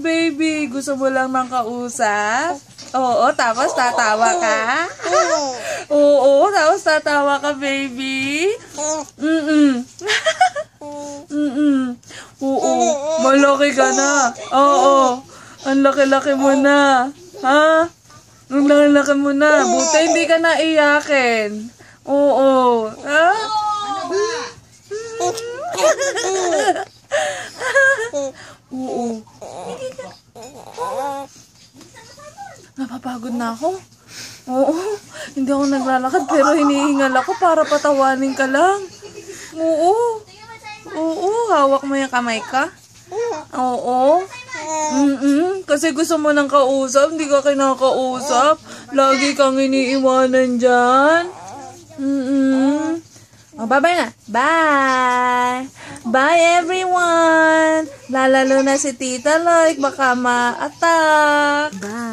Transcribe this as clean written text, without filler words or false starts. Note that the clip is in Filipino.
Baby, gusto mo lang ng kausap? Oo, tapos tatawa ka? Oo, tapos tatawa ka, baby? Oo, malaki ka na. Oo, ang laki-laki mo na. Ha? Ang laki-laki mo na. Buti hindi ka naiyakin. Oo. Ha? Oo. Napapagod na ako. Oo. Hindi ako naglalakad pero hinihingal ako para patawanin ka lang. Oo. Oo. Hawak mo yung kamay ka. Oo. Kasi gusto mo ng kausap. Hindi ka kinakausap. Lagi kang iniiwanan dyan. Oh, bye-bye na. Bye! Bye, everyone! Lalalo na si Tita Loik. Baka ma-attack. Bye!